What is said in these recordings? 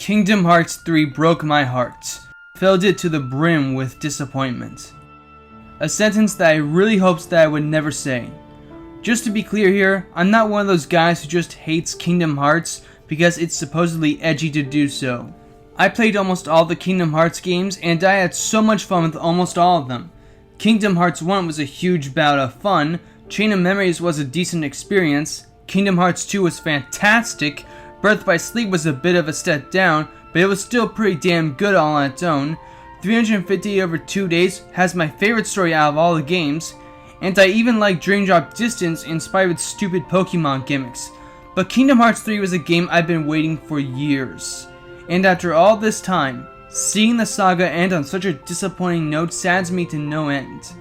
Kingdom Hearts 3 broke my heart, filled it to the brim with disappointment. A sentence that I really hoped that I would never say. Just to be clear here, I'm not one of those guys who just hates Kingdom Hearts because it's supposedly edgy to do so. I played almost all the Kingdom Hearts games and I had so much fun with almost all of them. Kingdom Hearts 1 was a huge bout of fun, Chain of Memories was a decent experience, Kingdom Hearts 2 was fantastic, Birth by Sleep was a bit of a step down, but it was still pretty damn good all on its own, 350 over 2 days has my favorite story out of all the games, and I even like Dream Drop Distance in spite of its stupid Pokemon gimmicks. But Kingdom Hearts 3 was a game I've been waiting for years. And after all this time, seeing the saga end on such a disappointing note saddens me to no end.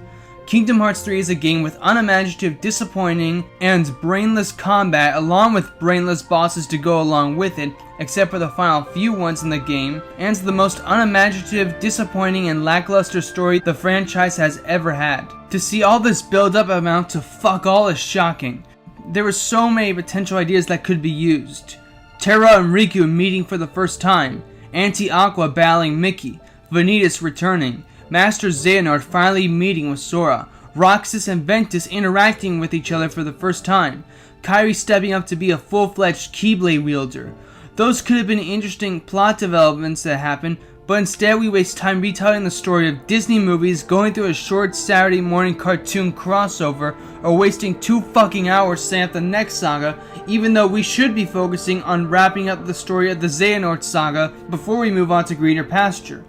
Kingdom Hearts 3 is a game with unimaginative, disappointing, and brainless combat along with brainless bosses to go along with it, except for the final few ones in the game, and the most unimaginative, disappointing, and lackluster story the franchise has ever had. To see all this build up amount to fuck all is shocking. There were so many potential ideas that could be used. Terra and Riku meeting for the first time, Auntie Aqua battling Mickey, Vanitas returning, Master Xehanort finally meeting with Sora, Roxas and Ventus interacting with each other for the first time, Kairi stepping up to be a full-fledged Keyblade wielder. Those could have been interesting plot developments that happened, but instead we waste time retelling the story of Disney movies, going through a short Saturday morning cartoon crossover, or wasting 2 fucking hours setting up the next saga, even though we should be focusing on wrapping up the story of the Xehanort Saga before we move on to greener pasture.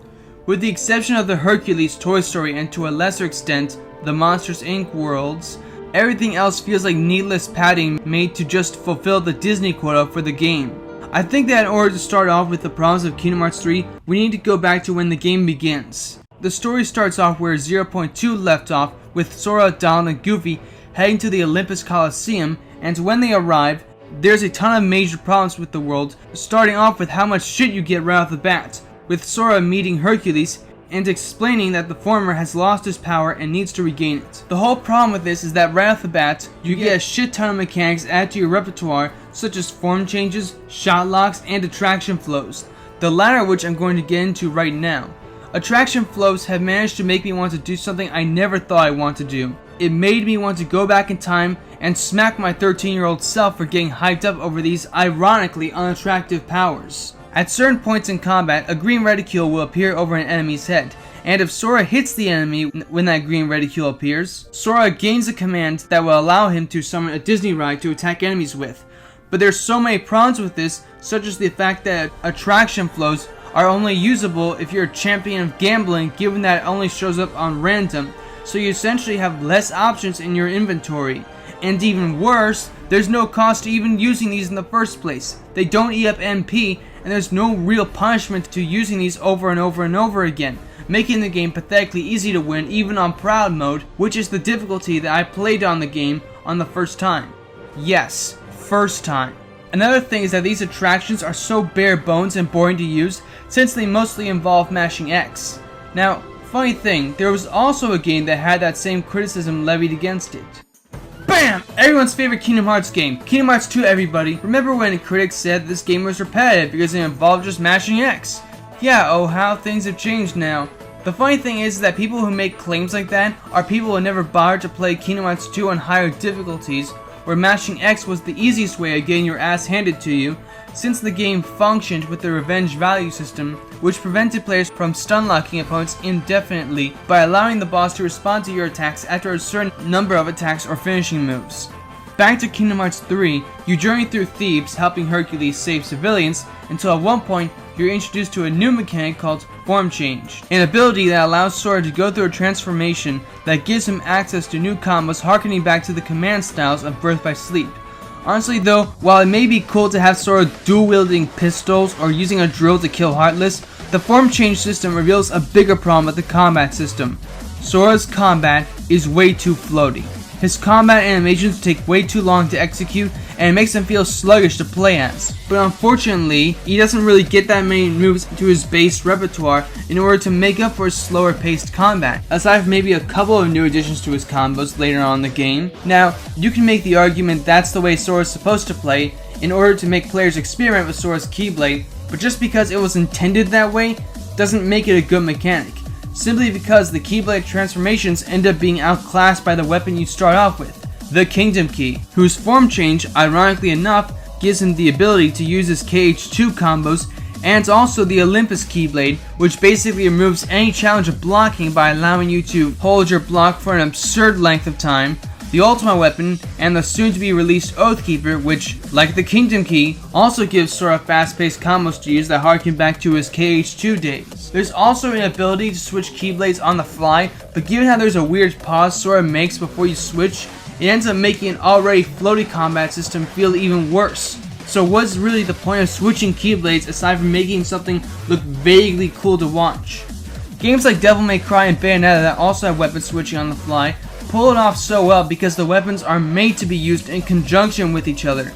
With the exception of the Hercules Toy Story and to a lesser extent, the Monsters Inc. worlds, everything else feels like needless padding made to just fulfill the Disney quota for the game. I think that in order to start off with the problems of Kingdom Hearts 3, we need to go back to when the game begins. The story starts off where 0.2 left off, with Sora, Donald, and Goofy heading to the Olympus Coliseum, and when they arrive, there's a ton of major problems with the world, starting off with how much shit you get right off the bat, with Sora meeting Hercules and explaining that the former has lost his power and needs to regain it. The whole problem with this is that right off the bat, you get a shit ton of mechanics added to your repertoire, such as form changes, shot locks, and attraction flows, the latter of which I'm going to get into right now. Attraction flows have managed to make me want to do something I never thought I'd want to do. It made me want to go back in time and smack my 13-year-old self for getting hyped up over these ironically unattractive powers. At certain points in combat, a green reticule will appear over an enemy's head, and if Sora hits the enemy when that green reticule appears, Sora gains a command that will allow him to summon a Disney ride to attack enemies with. But there's so many problems with this, such as the fact that attraction flows are only usable if you're a champion of gambling, given that it only shows up on random, so you essentially have less options in your inventory. And even worse, there's no cost to even using these in the first place. They don't eat up MP, and there's no real punishment to using these over and over and over again, making the game pathetically easy to win even on Proud mode, which is the difficulty that I played on the game on the first time. Yes, first time. Another thing is that these attractions are so bare bones and boring to use since they mostly involve mashing X. Now, funny thing, there was also a game that had that same criticism levied against it. BAM! Everyone's favorite Kingdom Hearts game. Kingdom Hearts 2, everybody. Remember when critics said this game was repetitive because it involved just mashing X? Yeah, oh how things have changed now. The funny thing is that people who make claims like that are people who never bothered to play Kingdom Hearts 2 on higher difficulties, where mashing X was the easiest way of getting your ass handed to you, since the game functioned with the revenge value system, which prevented players from stun-locking opponents indefinitely by allowing the boss to respond to your attacks after a certain number of attacks or finishing moves. Back to Kingdom Hearts 3, you journey through Thebes helping Hercules save civilians, until at one point you're introduced to a new mechanic called Form Change, an ability that allows Sora to go through a transformation that gives him access to new combos harkening back to the command styles of Birth by Sleep. Honestly though, while it may be cool to have Sora dual-wielding pistols or using a drill to kill Heartless, the Form Change system reveals a bigger problem with the combat system. Sora's combat is way too floaty. His combat animations take way too long to execute, and it makes him feel sluggish to play as. But unfortunately, he doesn't really get that many moves to his base repertoire in order to make up for his slower paced combat, aside from maybe a couple of new additions to his combos later on in the game. Now, you can make the argument that's the way Sora's supposed to play, in order to make players experiment with Sora's Keyblade, but just because it was intended that way doesn't make it a good mechanic, simply because the Keyblade transformations end up being outclassed by the weapon you start off with, the Kingdom Key, whose form change, ironically enough, gives him the ability to use his KH2 combos, and also the Olympus Keyblade, which basically removes any challenge of blocking by allowing you to hold your block for an absurd length of time, the Ultimate Weapon, and the soon-to-be-released Oathkeeper, which, like the Kingdom Key, also gives Sora fast-paced combos to use that harken back to his KH2 days. There's also an ability to switch Keyblades on the fly, but given how there's a weird pause Sora makes before you switch, it ends up making an already floaty combat system feel even worse. So what's really the point of switching Keyblades aside from making something look vaguely cool to watch? Games like Devil May Cry and Bayonetta that also have weapon switching on the fly pull it off so well because the weapons are made to be used in conjunction with each other.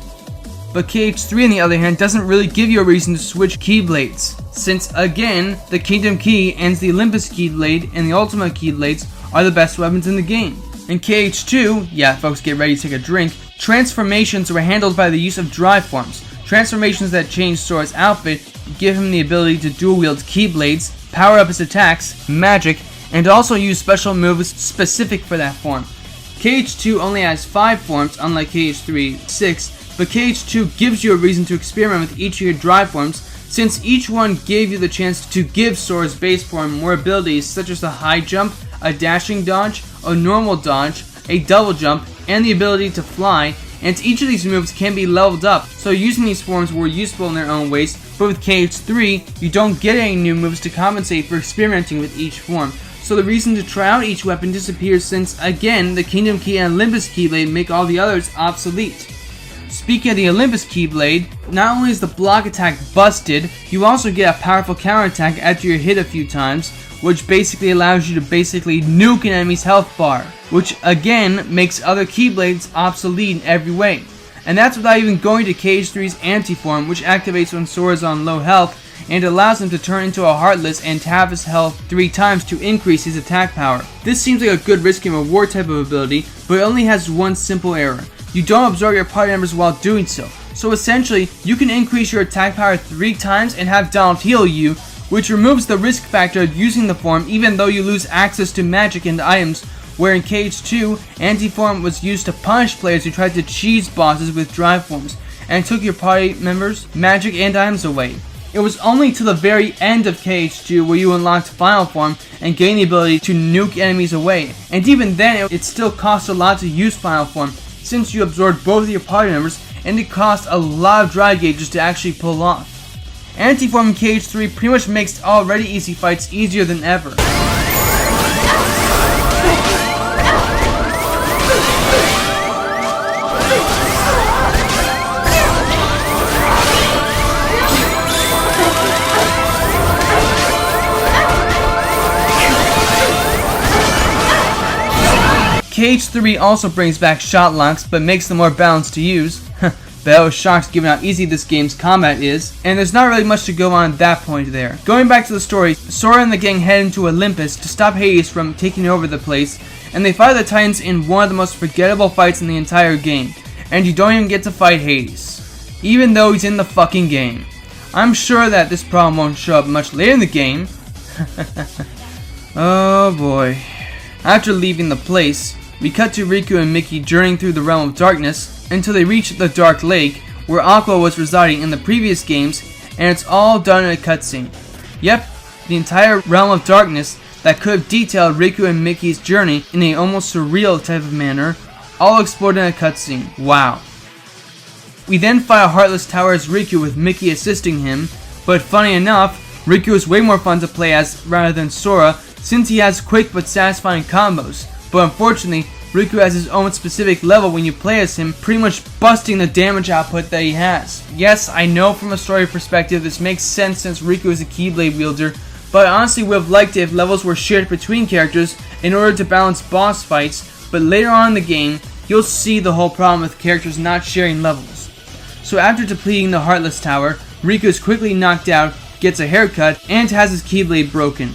But KH3 on the other hand doesn't really give you a reason to switch Keyblades, since again, the Kingdom Key and the Olympus Keyblade and the Ultimate Keyblades are the best weapons in the game. In KH2, yeah folks, get ready to take a drink, transformations were handled by the use of drive forms. Transformations that change Sora's outfit, give him the ability to dual wield Keyblades, power up his attacks, magic, and also use special moves specific for that form. KH2 only has 5 forms, unlike KH3 6, but KH2 gives you a reason to experiment with each of your drive forms, since each one gave you the chance to give Sora's base form more abilities such as the high jump, a dashing dodge, a normal dodge, a double jump, and the ability to fly, and each of these moves can be leveled up, so using these forms were useful in their own ways, but with KH3, you don't get any new moves to compensate for experimenting with each form. So the reason to try out each weapon disappears since, again, the Kingdom Key and Olympus Keyblade make all the others obsolete. Speaking of the Olympus Keyblade, not only is the block attack busted, you also get a powerful counterattack after you're hit a few times, which basically allows you to nuke an enemy's health bar, which again makes other Keyblades obsolete in every way. And that's without even going to KH3's anti-form, which activates when Sora's on low health, and allows him to turn into a Heartless and halve his health 3 times to increase his attack power. This seems like a good risk and reward type of ability, but it only has one simple error. You don't absorb your party members while doing so. So essentially, you can increase your attack power 3 times and have Donald heal you, which removes the risk factor of using the form even though you lose access to magic and items, where in KH2, anti-form was used to punish players who tried to cheese bosses with drive forms, and took your party members' magic and items away. It was only to the very end of KH2 where you unlocked Final Form and gained the ability to nuke enemies away, and even then it still cost a lot to use Final Form, since you absorbed both of your party members, and it cost a lot of drive gauges to actually pull off. Anti-Form in KH3 pretty much makes already easy fights easier than ever. KH3 also brings back shot locks, but makes them more balanced to use. But I was shocked given how easy this game's combat is, and there's not really much to go on at that point there. Going back to the story, Sora and the gang head into Olympus to stop Hades from taking over the place, and they fight the Titans in one of the most forgettable fights in the entire game, and you don't even get to fight Hades, even though he's in the fucking game. I'm sure that this problem won't show up much later in the game. Oh boy. After leaving the place, we cut to Riku and Mickey journeying through the Realm of Darkness until they reach the Dark Lake, where Aqua was residing in the previous games, and it's all done in a cutscene. Yep, the entire Realm of Darkness that could have detailed Riku and Mickey's journey in a almost surreal type of manner, all explored in a cutscene. Wow. We then fight a Heartless Tower as Riku with Mickey assisting him, but funny enough, Riku is way more fun to play as rather than Sora, since he has quick but satisfying combos. But unfortunately, Riku has his own specific level when you play as him, pretty much busting the damage output that he has. Yes, I know from a story perspective this makes sense since Riku is a Keyblade wielder, but I honestly would have liked it if levels were shared between characters in order to balance boss fights, but later on in the game, you'll see the whole problem with characters not sharing levels. So after depleting the Heartless Tower, Riku is quickly knocked out, gets a haircut, and has his Keyblade broken.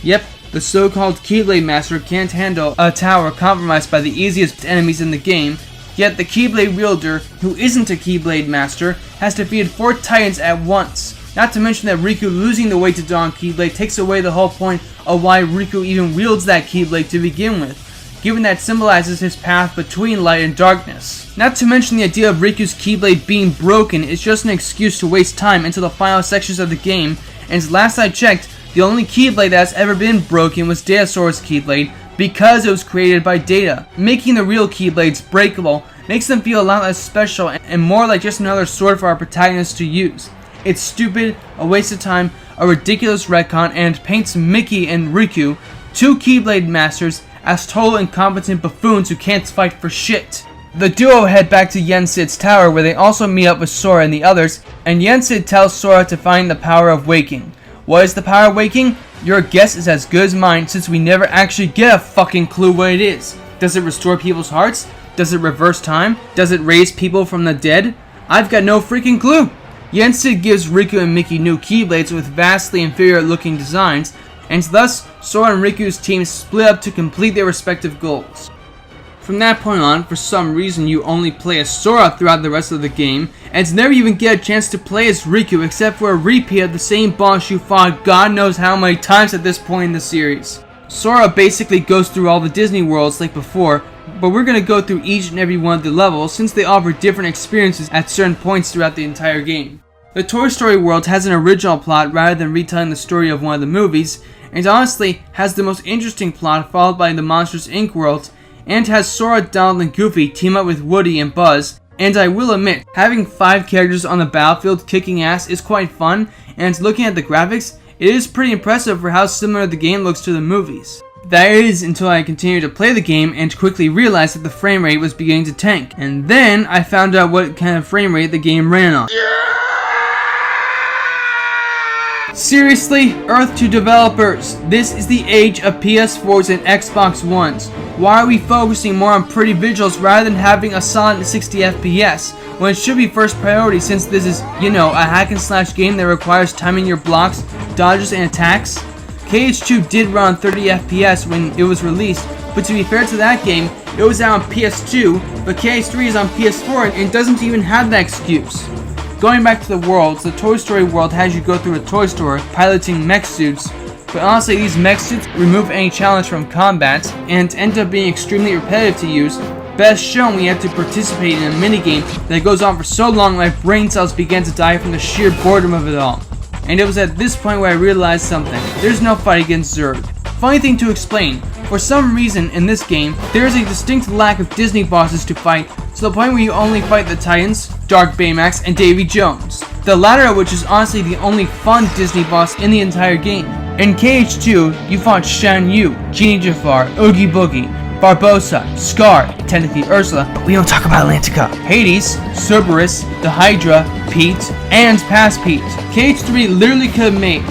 Yep, the so-called Keyblade Master can't handle a tower compromised by the easiest enemies in the game, yet the Keyblade wielder, who isn't a Keyblade Master, has defeated 4 Titans at once. Not to mention that Riku losing the weight to Dawn Keyblade takes away the whole point of why Riku even wields that Keyblade to begin with, given that it symbolizes his path between light and darkness. Not to mention the idea of Riku's Keyblade being broken is just an excuse to waste time until the final sections of the game, and last I checked, the only Keyblade that has ever been broken was Datasaur's Keyblade, because it was created by Data. Making the real Keyblades breakable makes them feel a lot less special and more like just another sword for our protagonist to use. It's stupid, a waste of time, a ridiculous retcon, and paints Mickey and Riku, two Keyblade masters, as total incompetent buffoons who can't fight for shit. The duo head back to Yensid's tower where they also meet up with Sora and the others, and Yensid tells Sora to find the power of waking. What is the power of waking? Your guess is as good as mine since we never actually get a fucking clue what it is. Does it restore people's hearts? Does it reverse time? Does it raise people from the dead? I've got no freaking clue. Yensid gives Riku and Mickey new Keyblades with vastly inferior looking designs, and thus Sora and Riku's teams split up to complete their respective goals. From that point on, for some reason you only play as Sora throughout the rest of the game, and never even get a chance to play as Riku except for a repeat of the same boss you fought God knows how many times at this point in the series. Sora basically goes through all the Disney worlds like before, but we're going to go through each and every one of the levels since they offer different experiences at certain points throughout the entire game. The Toy Story world has an original plot rather than retelling the story of one of the movies, and honestly has the most interesting plot followed by the Monsters Inc. world, and has Sora, Donald, and Goofy team up with Woody and Buzz. And I will admit, having 5 characters on the battlefield kicking ass is quite fun, and looking at the graphics, it is pretty impressive for how similar the game looks to the movies. That is until I continued to play the game and quickly realized that the frame rate was beginning to tank, and then I found out what kind of frame rate the game ran on. Seriously, Earth to developers, this is the age of PS4s and Xbox Ones. Why are we focusing more on pretty visuals rather than having a solid 60 FPS, when it should be first priority since this is, you know, a hack and slash game that requires timing your blocks, dodges, and attacks? KH2 did run on 30 FPS when it was released, but to be fair to that game, it was out on PS2, but KH3 is on PS4 and doesn't even have that excuse. Going back to the worlds, the Toy Story world has you go through a toy store piloting mech suits, but honestly these mech suits remove any challenge from combat and end up being extremely repetitive to use. Best shown when you have to participate in a minigame that goes on for so long my brain cells began to die from the sheer boredom of it all. And it was at this point where I realized something. There's no fight against Zurg. Funny thing to explain, for some reason in this game, there is a distinct lack of Disney bosses to fight, to the point where you only fight the Titans, Dark Baymax, and Davy Jones. The latter of which is honestly the only fun Disney boss in the entire game. In KH2, you fought Shan Yu, Genie Jafar, Oogie Boogie, Barbossa, Scar, technically Ursula, but we don't talk about Atlantica, Hades, Cerberus, the Hydra, Pete, and past Pete. KH3 literally could have made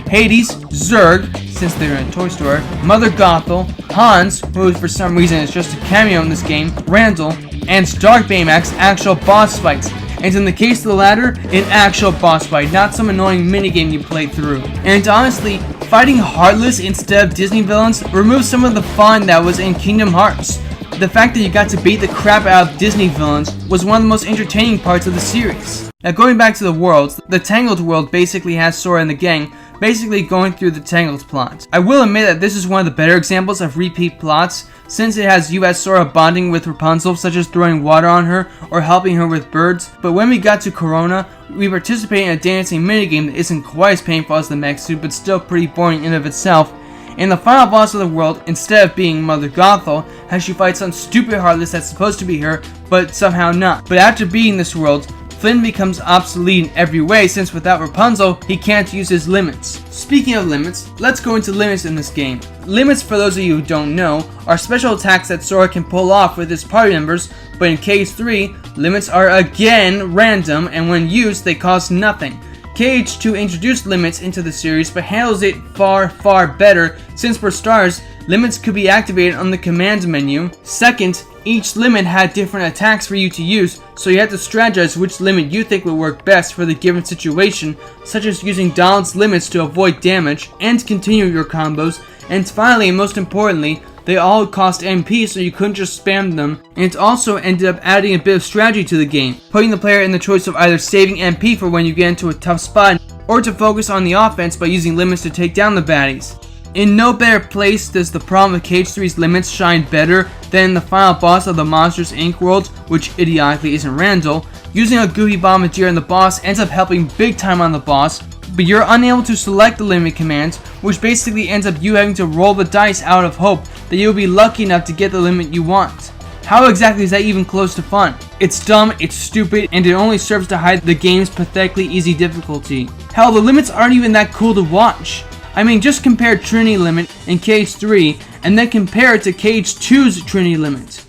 Hades, Zurg, since they're in a toy store, Mother Gothel, Hans, who for some reason is just a cameo in this game, Randall, and Dark Baymax actual boss fights. And in the case of the latter, an actual boss fight, not some annoying minigame you played through. And honestly, fighting Heartless instead of Disney villains removes some of the fun that was in Kingdom Hearts. The fact that you got to beat the crap out of Disney villains was one of the most entertaining parts of the series. Now going back to the worlds, the Tangled world basically has Sora and the gang basically going through the Tangled plot. I will admit that this is one of the better examples of repeat plots, since it has you as Sora bonding with Rapunzel, such as throwing water on her or helping her with birds. But when we got to Corona, we participated in a dancing minigame that isn't quite as painful as the mech suit, but still pretty boring in and of itself. And the final boss of the world, instead of being Mother Gothel, has you fight some stupid Heartless that's supposed to be her, but somehow not. But after beating this world, Flynn becomes obsolete in every way since without Rapunzel, he can't use his limits. Speaking of limits, let's go into limits in this game. Limits, for those of you who don't know, are special attacks that Sora can pull off with his party members, but in KH3, limits are again random and when used they cost nothing. KH2 introduced limits into the series but handles it far better since for stars, limits could be activated on the command menu. Second, each limit had different attacks for you to use, so you had to strategize which limit you think would work best for the given situation, such as using Donald's limits to avoid damage and continue your combos. And finally, and most importantly, they all cost MP, so you couldn't just spam them, and it also ended up adding a bit of strategy to the game, putting the player in the choice of either saving MP for when you get into a tough spot or to focus on the offense by using limits to take down the baddies. In no better place does the problem with KH3's limits shine better than the final boss of the Monsters Inc. world, which idiotically isn't Randall. Using a goofy bombardier and the boss ends up helping big time on the boss, but you're unable to select the limit commands, which basically ends up you having to roll the dice out of hope that you'll be lucky enough to get the limit you want. How exactly is that even close to fun? It's dumb, it's stupid, and it only serves to hide the game's pathetically easy difficulty. Hell, the limits aren't even that cool to watch. I mean, just compare Trinity Limit in KH3, and then compare it to KH2's Trinity Limit.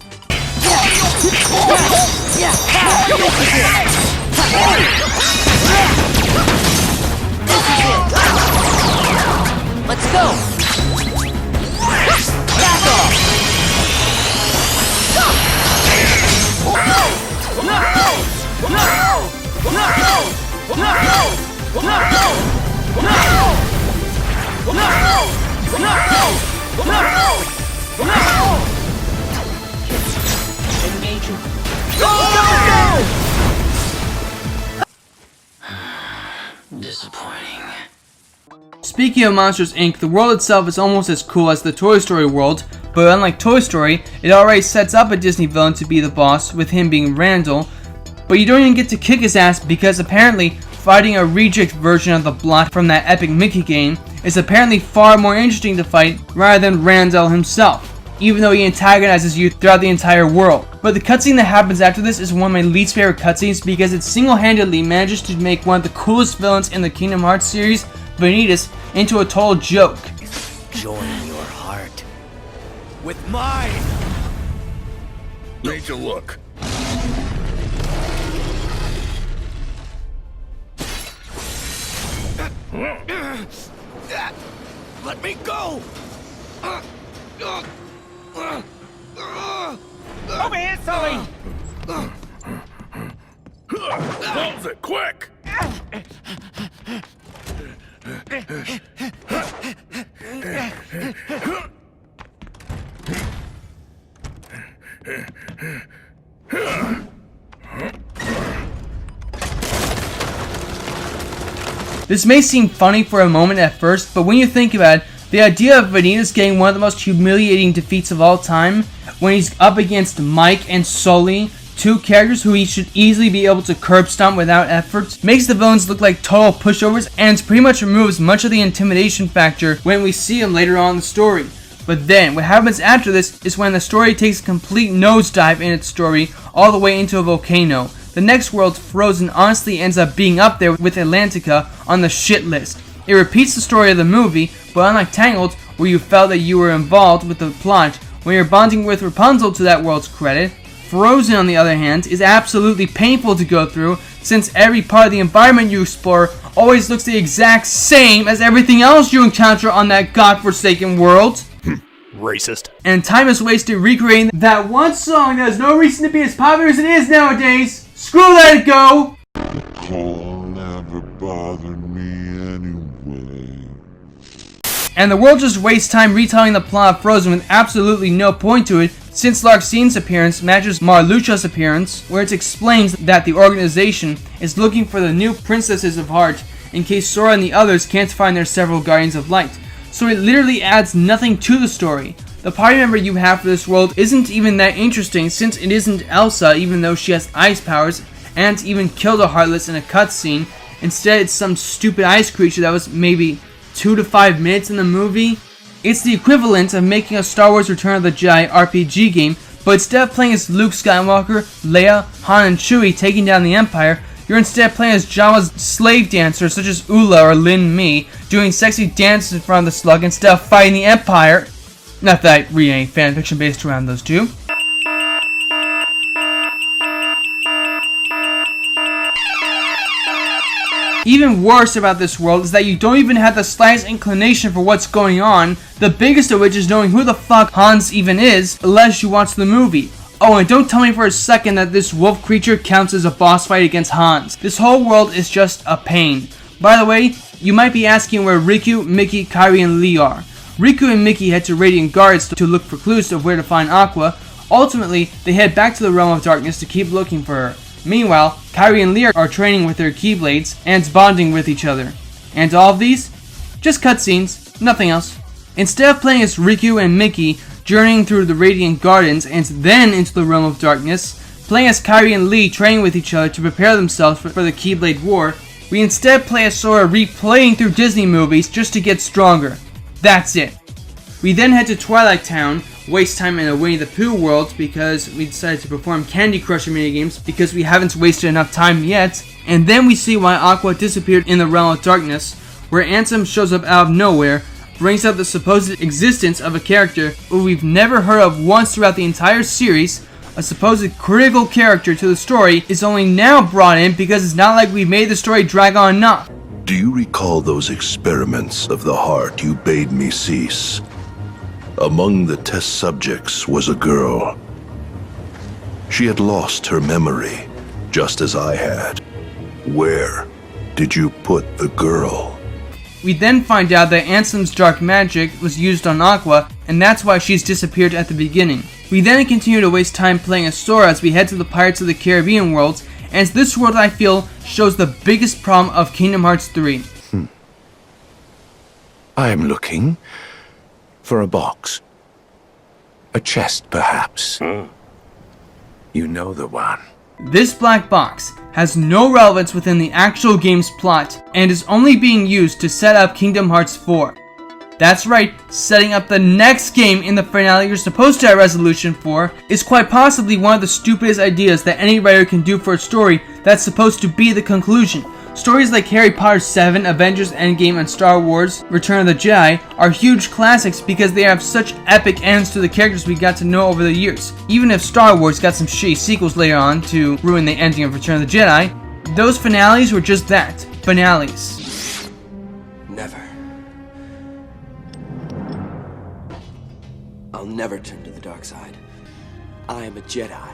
Let's go! Back off! Engage. Go! Disappointing. Speaking of Monsters Inc., the world itself is almost as cool as the Toy Story world, but unlike Toy Story, it already sets up a Disney villain to be the boss, with him being Randall, but you don't even get to kick his ass because apparently fighting a reject version of the Blot from that epic Mickey game is apparently far more interesting to fight rather than Randall himself, even though he antagonizes you throughout the entire world. But the cutscene that happens after this is one of my least favorite cutscenes because it single-handedly manages to make one of the coolest villains in the Kingdom Hearts series, Vanitas, into a total joke. Join your heart with mine! Need to look. Let me go! Over here, Sully! Close it, quick! This may seem funny for a moment at first, but when you think about it, the idea of Vanitas getting one of the most humiliating defeats of all time, when he's up against Mike and Sully, two characters who he should easily be able to curb stomp without effort, makes the villains look like total pushovers and pretty much removes much of the intimidation factor when we see them later on in the story. But then, what happens after this is when the story takes a complete nosedive in its story all the way into a volcano. The next world, Frozen, honestly ends up being up there with Atlantica on the shit list. It repeats the story of the movie, but unlike Tangled, where you felt that you were involved with the plot, when you're bonding with Rapunzel to that world's credit, Frozen, on the other hand, is absolutely painful to go through, since every part of the environment you explore always looks the exact same as everything else you encounter on that godforsaken world. Racist. And time is wasted recreating that one song that has no reason to be as popular as it is nowadays. Screw Let It Go! Call never bothered me anyway. And the world just wastes time retelling the plot of Frozen with absolutely no point to it, since Larxine's appearance matches Marluxa's appearance, where it explains that the organization is looking for the new Princesses of Heart in case Sora and the others can't find their several Guardians of Light. So it literally adds nothing to the story. The party member you have for this world isn't even that interesting, since it isn't Elsa, even though she has ice powers and even killed a Heartless in a cutscene. Instead, it's some stupid ice creature that was maybe 2 to 5 minutes in the movie. It's the equivalent of making a Star Wars Return of the Jedi RPG game, but instead of playing as Luke Skywalker, Leia, Han, and Chewie taking down the Empire, you're instead playing as Jawa's slave dancers such as Ula or Lin Mi, doing sexy dances in front of the slug instead of fighting the Empire. Not that I read any fanfiction based around those two. Even worse about this world is that you don't even have the slightest inclination for what's going on, the biggest of which is knowing who the fuck Hans even is, unless you watch the movie. Oh, and don't tell me for a second that this wolf creature counts as a boss fight against Hans. This whole world is just a pain. By the way, you might be asking where Riku, Mickey, Kairi, and Lee are. Riku and Mickey head to Radiant Guards to look for clues of where to find Aqua. Ultimately, they head back to the Realm of Darkness to keep looking for her. Meanwhile, Kairi and Lee are training with their Keyblades and bonding with each other. And all of these? Just cutscenes, nothing else. Instead of playing as Riku and Mickey journeying through the Radiant Gardens and then into the Realm of Darkness, playing as Kairi and Lee training with each other to prepare themselves for the Keyblade War, we instead play as Sora replaying through Disney movies just to get stronger. That's it. We then head to Twilight Town, waste time in a Winnie the Pooh world because we decided to perform Candy Crusher minigames because we haven't wasted enough time yet, and then we see why Aqua disappeared in the Realm of Darkness, where Ansem shows up out of nowhere, brings up the supposed existence of a character who we've never heard of once throughout the entire series. A supposed critical character to the story is only now brought in because it's not like we made the story drag on enough. Do you recall those experiments of the heart you bade me cease? Among the test subjects was a girl. She had lost her memory, just as I had. Where did you put the girl? We then find out that Ansem's dark magic was used on Aqua, and that's why she's disappeared at the beginning. We then continue to waste time playing as Sora as we head to the Pirates of the Caribbean worlds, and it's this world I feel shows the biggest problem of Kingdom Hearts 3. I'm looking for a box. A chest, perhaps. You know the one. This black box has no relevance within the actual game's plot and is only being used to set up Kingdom Hearts 4. That's right, setting up the next game in the finale you're supposed to have resolution for is quite possibly one of the stupidest ideas that any writer can do for a story that's supposed to be the conclusion. Stories like Harry Potter 7, Avengers Endgame, and Star Wars Return of the Jedi are huge classics because they have such epic ends to the characters we got to know over the years. Even if Star Wars got some shitty sequels later on to ruin the ending of Return of the Jedi, those finales were just that, finales. Never. I'll never turn to the dark side. I am a Jedi,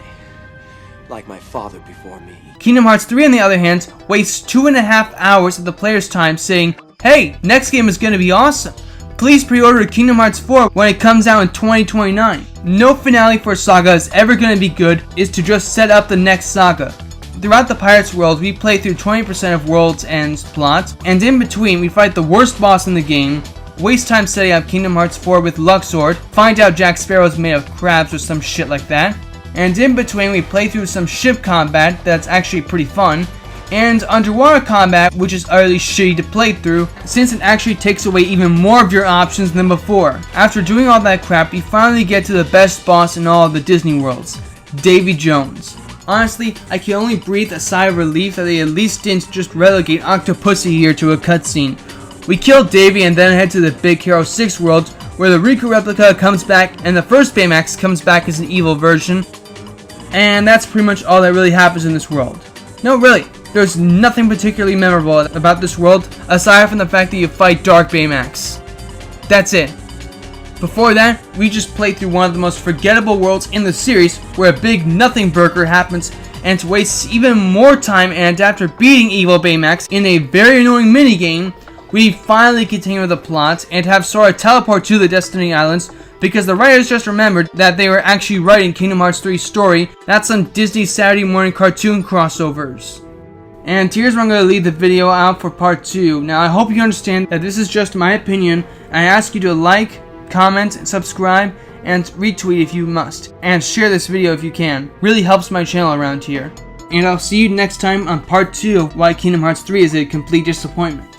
like my father before me. Kingdom Hearts 3, on the other hand, wastes 2.5 hours of the player's time saying, "Hey, next game is gonna be awesome. Please pre-order Kingdom Hearts 4 when it comes out in 2029. No finale for a saga is ever gonna be good, is to just set up the next saga. Throughout the Pirates world, we play through 20% of World's End's plot, and in between, we fight the worst boss in the game, waste time setting up Kingdom Hearts 4 with Luxord, find out Jack Sparrow's made of crabs or some shit like that, and in between we play through some ship combat that's actually pretty fun, and underwater combat which is utterly shitty to play through since it actually takes away even more of your options than before. After doing all that crap, you finally get to the best boss in all of the Disney worlds, Davy Jones. Honestly, I can only breathe a sigh of relief that they at least didn't just relegate Octopussy here to a cutscene. We kill Davy and then head to the Big Hero 6 world, where the Riku replica comes back and the first Baymax comes back as an evil version. And that's pretty much all that really happens in this world. No, really, there's nothing particularly memorable about this world aside from the fact that you fight Dark Baymax. That's it. Before that, we just played through one of the most forgettable worlds in the series where a big nothing burger happens and to waste even more time, and after beating Evil Baymax in a very annoying minigame, we finally continue with the plot and have Sora teleport to the Destiny Islands because the writers just remembered that they were actually writing Kingdom Hearts 3's story, not some Disney Saturday morning cartoon crossovers. And here's where I'm going to leave the video out for part 2. Now I hope you understand that this is just my opinion. I ask you to like, comment, subscribe, and retweet if you must. And share this video if you can. Really helps my channel around here. And I'll see you next time on part 2 of why Kingdom Hearts 3 is a complete disappointment.